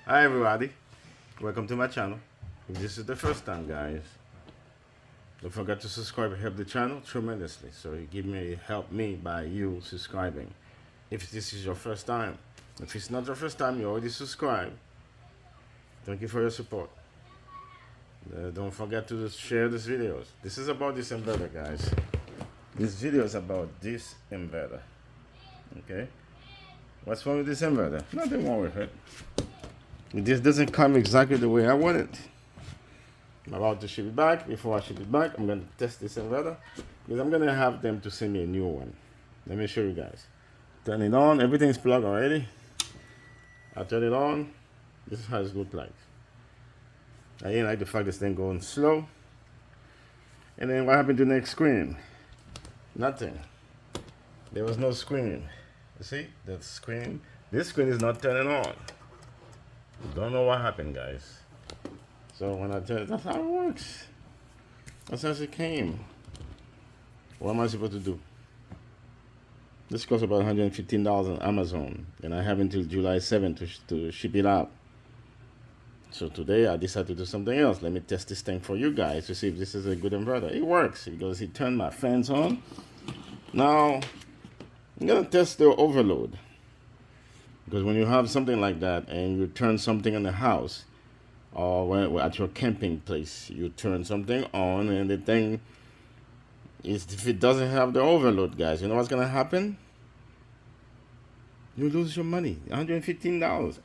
Hi everybody, welcome to my channel. If this is the first time, guys, don't forget to subscribe and help the channel tremendously. So you help me by you subscribing. If this is your first time, if it's not your first time, you already subscribed. Thank you for your support. Don't forget to share these videos. This is about this inverter, guys. This video is about this inverter. Okay? What's wrong with this inverter? Nothing wrong with it. This doesn't come exactly the way I want it. I'm about to ship it back. Before I ship it back, I'm going to test this inverter because I'm going to have them to send me a new one. Let me show you guys. Turn it on. Everything's plugged already. I turn it on. This is how it looks like. I didn't like the fact this thing going slow. And then what happened to the next screen? Nothing. There was no screen. You see? That screen. This screen is not turning on. Don't know what happened, guys. So when I tell you, that's how it works. That's how it came. What am I supposed to do? This costs about $115 on Amazon, and I have until July 7th to ship it out. So today I decided to do something else. Let me test this thing for you guys to see if this is a good inverter. It works because it turned my fans on. Now I'm gonna test the overload. Because when you have something like that and you turn something in the house or when at your camping place, you turn something on and the thing is, if it doesn't have the overload, guys, you know what's going to happen? You lose your money, $115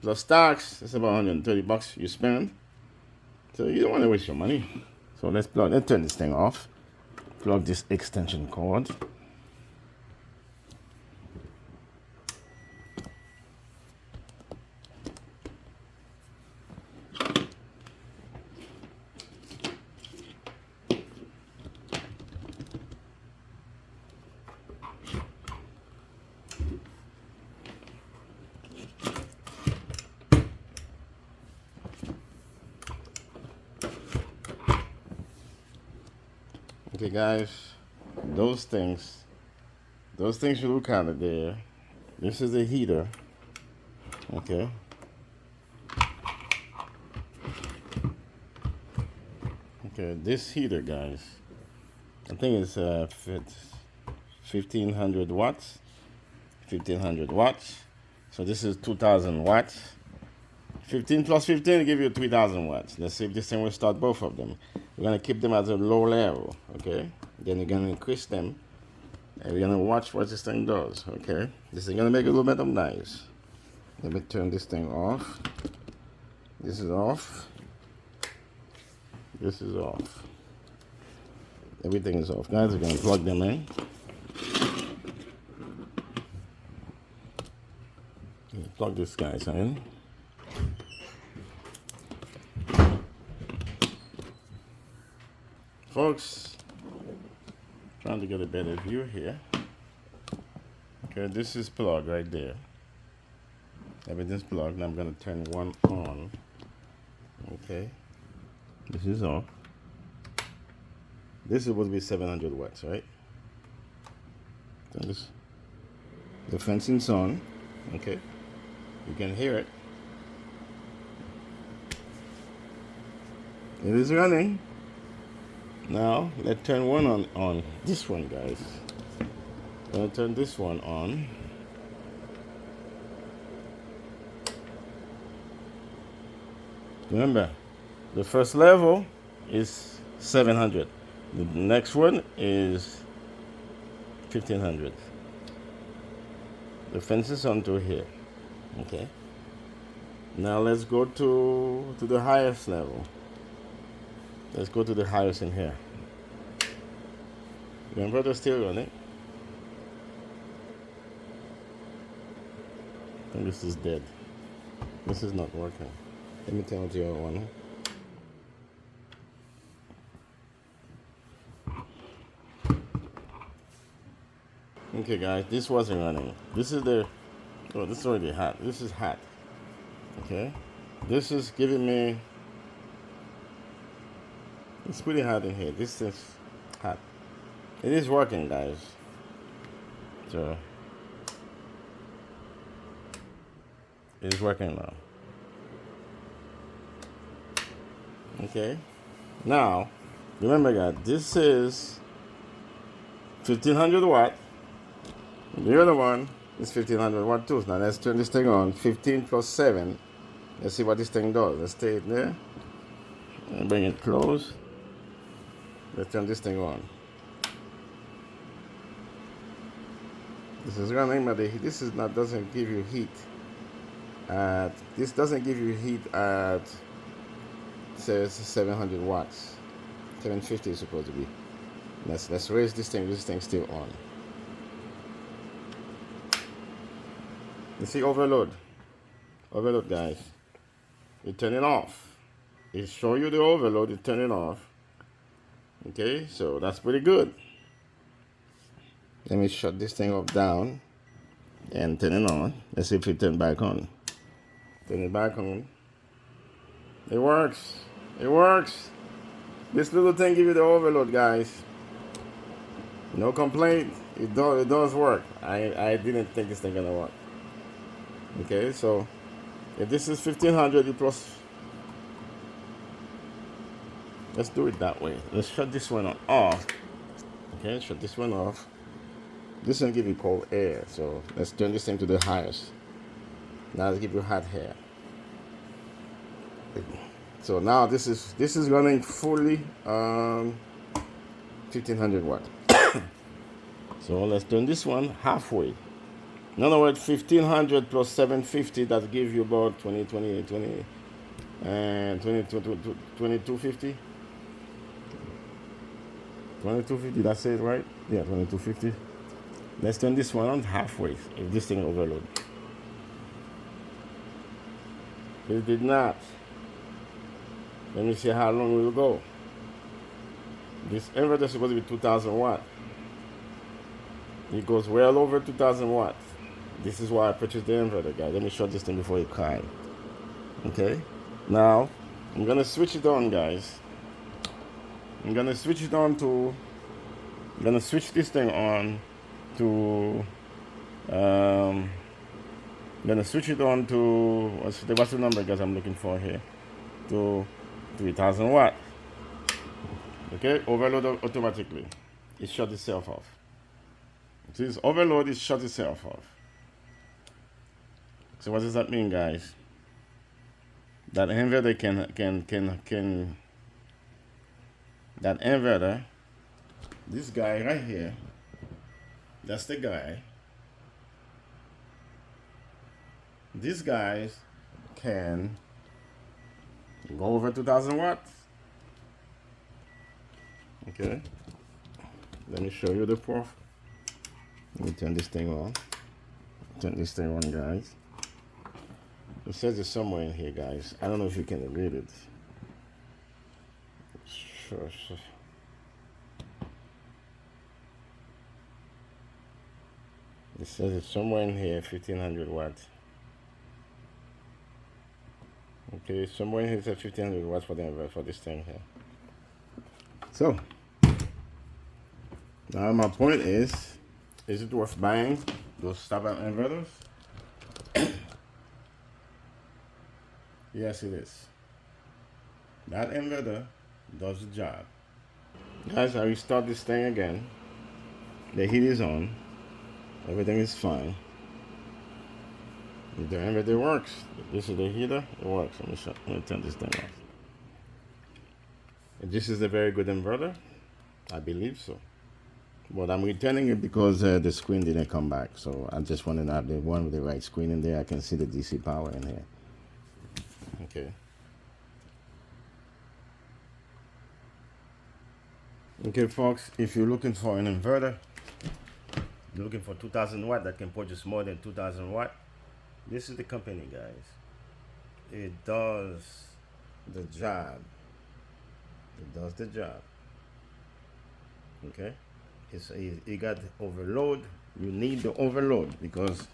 plus tax. That's about $130 you spend. So you don't want to waste your money. So let's turn this thing off. Plug this extension cord. Okay, guys, those things you look at it there. This is the heater. Okay. Okay, this heater, guys, I think it's 1500 watts. 1500 watts. So this is 2000 watts. 15 plus 15 give you 3000 watts. Let's see if this thing will start both of them. We're going to keep them at a low level, okay? Then you're going to increase them, and we're going to watch what this thing does, okay? This is going to make a little bit of noise. Let me turn this thing off. This is off. This is off. Everything is off. Guys, we're going to plug them in. Plug this guys in. Folks, trying to get a better view here. Okay, this is plugged right there. Everything's plugged. Now I'm going to turn one on. Okay, this is off. This is supposed to be 700 watts, right? So the fencing's on. Okay, you can hear it. It is running. Now let's turn one on this one, guys. I'm gonna turn this one on. Remember, the first level is 700. The next one is 1500. The fence is onto here. Okay. Now let's go to the highest level. Let's go to the highest in here. The inverter still running. And this is dead. This is not working. Let me turn on the other one. Okay, guys, this wasn't running. This is the. Oh, this is already hot. This is hot. Okay, this is giving me. It's pretty hot in here. This is hot. It is working, guys. So It's working now. Okay. Now, remember guys, this is 1500 watt. The other one is 1500 watt too. Now let's turn this thing on. 15 plus 7. Let's see what this thing does. Let's stay it there. And bring it close. Let's turn this thing on. This is running, but this is not doesn't give you heat. This doesn't give you heat at says 700 watts. 750 is supposed to be. Let's raise this thing. This thing's still on. You see overload. Overload, guys. You turn it off. It show you the overload. You turn it off. Okay, so that's pretty good. Let me shut this thing off down and turn it on. Let's see if it turns back on. Turn it back on. It works. It works. This little thing gives you the overload, guys. No complaint. It does work. I didn't think this thing gonna work. Okay, so if this is 1500, you plus. Let's do it that way. Let's shut this one off. Okay, shut this one off. This will give you cold air, so let's turn this thing to the highest. Now let's give you hot air. So now this is running fully 1500 watt. So let's turn this one halfway. In other words, 1500 plus 750, that gives you about 2250. 2250, that's it, right? Yeah, 2250. Let's turn this one on halfway if this thing overload. It did not. Let me see how long it will go. This inverter is supposed to be 2000 watt. It goes well over 2000 watts. This is why I purchased the inverter, guys. Let me shut this thing before it cry. Okay? Now, I'm gonna switch it on, guys. I'm gonna switch this thing on to I'm gonna switch it on to what's the number, guys, I'm looking for here, to 3000 watt. Okay, overload automatically. It shut itself off. This overload is shut itself off. So what does that mean, guys? That inverter can that inverter, this guy right here, that's the guy. These guys can go over 2000 watts. Okay. Let me show you the proof. Let me turn this thing on. Turn this thing on, guys. It says it somewhere in here, guys. I don't know if you can read it. Sure. It says it's somewhere in here, 1500 watts. Okay, somewhere in here it says 1500 watts for this thing here. So, now my point is it worth buying those stop-out inverters? Yes, it is. That inverter does the job. Guys, I restart this thing again. The heat is on. Everything is fine. The inverter works. This is the heater. It works. Let me turn this thing off. This is a very good inverter. I believe so. But I'm returning it because the screen didn't come back. So I just wanted to have the one with the right screen in there. I can see the DC power in here. Okay. Okay, folks, if you're looking for an inverter, you're looking for 2000 watt that can produce more than 2000 watt, this is the company, guys. It does the job. It does the job. Okay? You got overload. You need the overload, because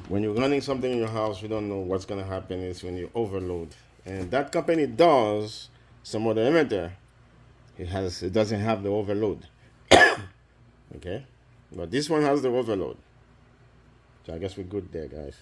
when you're running something in your house, you don't know what's going to happen is when you overload. And that company does some other inverter. It doesn't have the overload. Okay? But this one has the overload. So I guess we're good there, guys.